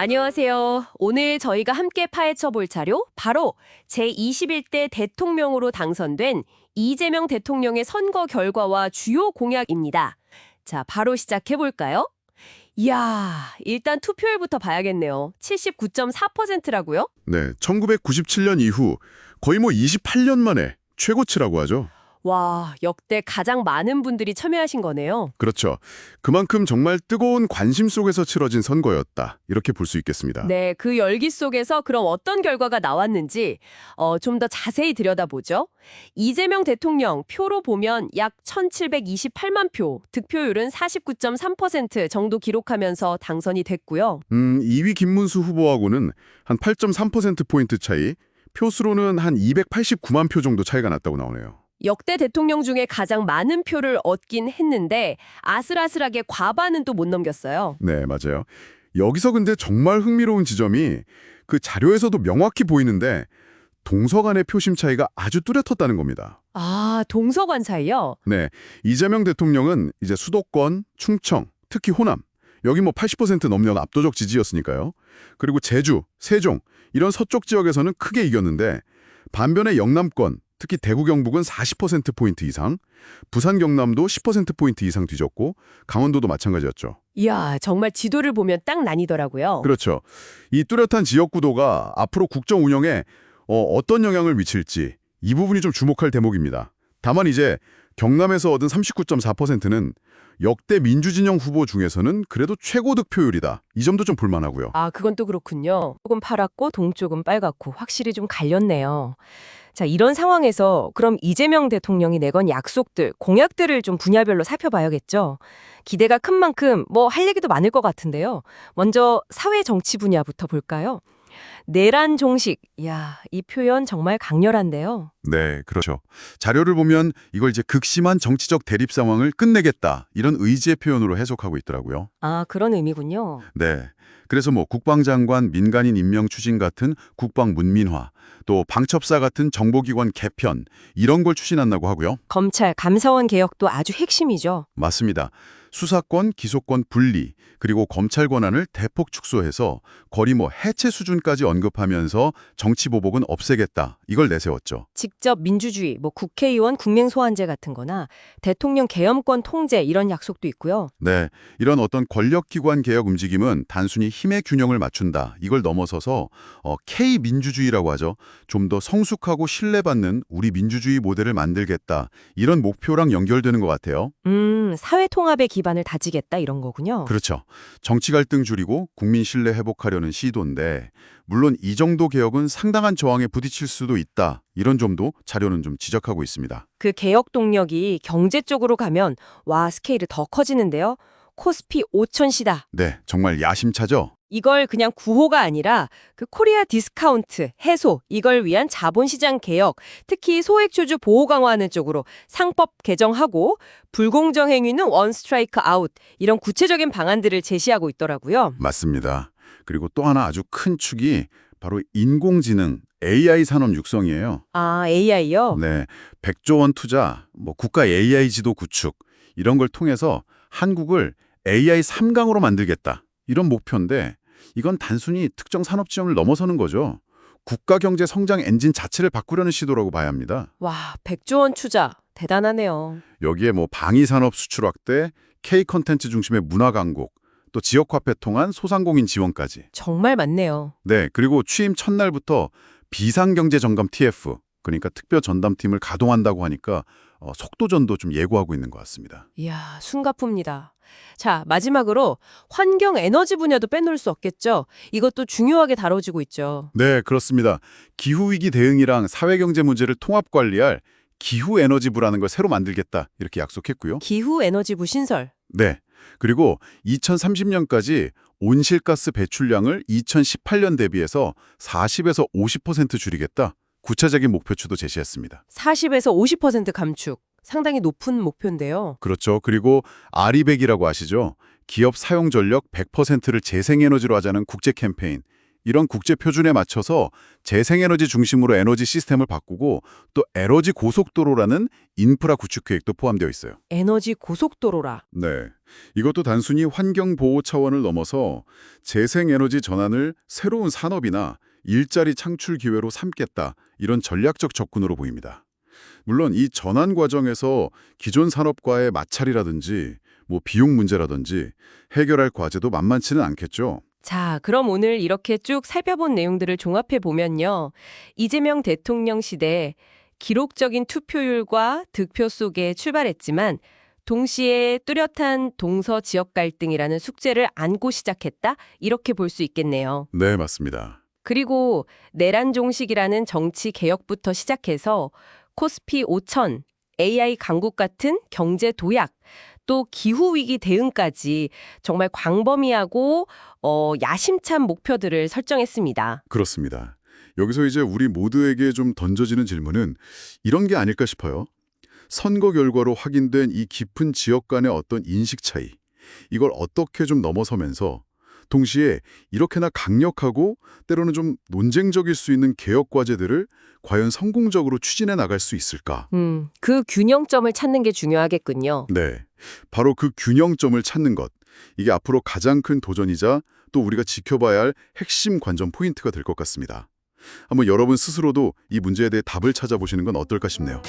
안녕하세요. 오늘 저희가 함께 파헤쳐 볼 자료, 바로 제21대 대통령으로 당선된 이재명 대통령의 선거 결과와 주요 공약입니다. 자, 바로 시작해 볼까요? 이야, 일단 투표율부터 봐야겠네요. 79.4%라고요? 네, 1997년 이후 거의 28년 만에 최고치라고 하죠. 와, 역대 가장 많은 분들이 참여하신 거네요. 그렇죠. 그만큼 정말 뜨거운 관심 속에서 치러진 선거였다. 이렇게 볼 수 있겠습니다. 네, 그 열기 속에서 그럼 어떤 결과가 나왔는지 좀 더 자세히 들여다보죠. 이재명 대통령 표로 보면 약 1728만 표, 득표율은 49.3% 정도 기록하면서 당선이 됐고요. 2위 김문수 후보하고는 한 8.3%포인트 차이, 표수로는 한 289만 표 정도 차이가 났다고 나오네요. 역대 대통령 중에 가장 많은 표를 얻긴 했는데 아슬아슬하게 과반은 또 못 넘겼어요. 네, 맞아요. 여기서 근데 정말 흥미로운 지점이 그 자료에서도 명확히 보이는데 동서간의 표심 차이가 아주 뚜렷했다는 겁니다. 아, 동서관 차이요? 네, 이재명 대통령은 이제 수도권, 충청, 특히 호남, 여기 80% 넘는 압도적 지지였으니까요. 그리고 제주, 세종, 이런 서쪽 지역에서는 크게 이겼는데 반면에 영남권, 특히 대구 경북은 40%포인트 이상, 부산 경남도 10%포인트 이상 뒤졌고 강원도도 마찬가지였죠. 이야, 정말 지도를 보면 딱 나뉘더라고요. 그렇죠. 이 뚜렷한 지역 구도가 앞으로 국정 운영에 어떤 영향을 미칠지 이 부분이 좀 주목할 대목입니다. 다만 이제 경남에서 얻은 39.4%는 역대 민주진영 후보 중에서는 그래도 최고 득표율이다. 이 점도 좀 볼만하고요. 아, 그건 또 그렇군요. 조금 파랗고 동쪽은 빨갛고 확실히 좀 갈렸네요. 자, 이런 상황에서 그럼 이재명 대통령이 내건 약속들, 공약들을 좀 분야별로 살펴봐야겠죠. 기대가 큰 만큼 할 얘기도 많을 것 같은데요. 먼저 사회 정치 분야부터 볼까요? 내란 종식, 이야, 이 표현 정말 강렬한데요. 네, 그렇죠. 자료를 보면 이걸 이제 극심한 정치적 대립 상황을 끝내겠다. 이런 의지의 표현으로 해석하고 있더라고요. 아, 그런 의미군요. 네. 그래서 국방장관 민간인 임명 추진 같은 국방 문민화, 또 방첩사 같은 정보기관 개편, 이런 걸 추진한다고 하고요. 검찰, 감사원 개혁도 아주 핵심이죠. 맞습니다. 수사권, 기소권 분리, 그리고 검찰 권한을 대폭 축소해서 거의 해체 수준까지 언급하면서 정치 보복은 없애겠다. 이걸 내세웠죠. 직접 민주주의, 국회의원 국민소환제 같은 거나 대통령 계엄권 통제 이런 약속도 있고요. 네, 이런 어떤 권력기관 개혁 움직임은 단순히 힘의 균형을 맞춘다. 이걸 넘어서서 K민주주의라고 하죠. 좀 더 성숙하고 신뢰받는 우리 민주주의 모델을 만들겠다. 이런 목표랑 연결되는 것 같아요. 사회 통합의 기반을 다지겠다 이런 거군요. 그렇죠. 정치 갈등 줄이고 국민 신뢰 회복하려는 시도인데 물론 이 정도 개혁은 상당한 저항에 부딪힐 수도 있다. 이런 점도 자료는 좀 지적하고 있습니다. 그 개혁 동력이 경제 쪽으로 가면 스케일이 더 커지는데요. 코스피 5천시다. 네, 정말 야심차죠? 이걸 그냥 구호가 아니라 그 코리아 디스카운트, 해소, 이걸 위한 자본시장 개혁, 특히 소액주주 보호 강화하는 쪽으로 상법 개정하고 불공정 행위는 원 스트라이크 아웃, 이런 구체적인 방안들을 제시하고 있더라고요. 맞습니다. 그리고 또 하나 아주 큰 축이 바로 인공지능, AI 산업 육성이에요. 아, AI요? 네, 100조 원 투자, 국가 AI 지도 구축, 이런 걸 통해서 한국을 AI 3강으로 만들겠다. 이런 목표인데 이건 단순히 특정 산업 지형을 넘어서는 거죠. 국가 경제 성장 엔진 자체를 바꾸려는 시도라고 봐야 합니다. 와, 100조 원 투자. 대단하네요. 여기에 방위 산업 수출 확대, K 콘텐츠 중심의 문화 강국, 또 지역 화폐 통한 소상공인 지원까지. 정말 많네요. 네, 그리고 취임 첫날부터 비상경제 점검 TF, 그러니까 특별 전담팀을 가동한다고 하니까 속도전도 좀 예고하고 있는 것 같습니다. 이야, 숨가쁩니다. 자, 마지막으로 환경 에너지 분야도 빼놓을 수 없겠죠. 이것도 중요하게 다뤄지고 있죠. 네, 그렇습니다. 기후위기 대응이랑 사회경제 문제를 통합 관리할 기후에너지부라는 걸 새로 만들겠다 이렇게 약속했고요. 기후 에너지부 신설. 네, 그리고 2030년까지 온실가스 배출량을 2018년 대비해서 40에서 50% 줄이겠다. 구체적인 목표치도 제시했습니다. 40에서 50% 감축. 상당히 높은 목표인데요. 그렇죠. 그리고 아리백이라고 아시죠? 기업 사용 전력 100%를 재생에너지로 하자는 국제 캠페인. 이런 국제 표준에 맞춰서 재생에너지 중심으로 에너지 시스템을 바꾸고 또 에너지 고속도로라는 인프라 구축 계획도 포함되어 있어요. 에너지 고속도로라. 네. 이것도 단순히 환경 보호 차원을 넘어서 재생에너지 전환을 새로운 산업이나 일자리 창출 기회로 삼겠다. 이런 전략적 접근으로 보입니다. 물론 이 전환 과정에서 기존 산업과의 마찰이라든지 비용 문제라든지 해결할 과제도 만만치는 않겠죠. 자, 그럼 오늘 이렇게 쭉 살펴본 내용들을 종합해 보면요. 이재명 대통령 시대 기록적인 투표율과 득표 속에 출발했지만 동시에 뚜렷한 동서 지역 갈등이라는 숙제를 안고 시작했다. 이렇게 볼 수 있겠네요. 네, 맞습니다. 그리고 내란 종식이라는 정치 개혁부터 시작해서 코스피 5천, AI 강국 같은 경제 도약, 또 기후위기 대응까지 정말 광범위하고 야심찬 목표들을 설정했습니다. 그렇습니다. 여기서 이제 우리 모두에게 좀 던져지는 질문은 이런 게 아닐까 싶어요. 선거 결과로 확인된 이 깊은 지역 간의 어떤 인식 차이, 이걸 어떻게 좀 넘어서면서 동시에 이렇게나 강력하고 때로는 좀 논쟁적일 수 있는 개혁 과제들을 과연 성공적으로 추진해 나갈 수 있을까? 그 균형점을 찾는 게 중요하겠군요. 네, 바로 그 균형점을 찾는 것. 이게 앞으로 가장 큰 도전이자 또 우리가 지켜봐야 할 핵심 관전 포인트가 될 것 같습니다. 한번 여러분 스스로도 이 문제에 대해 답을 찾아보시는 건 어떨까 싶네요.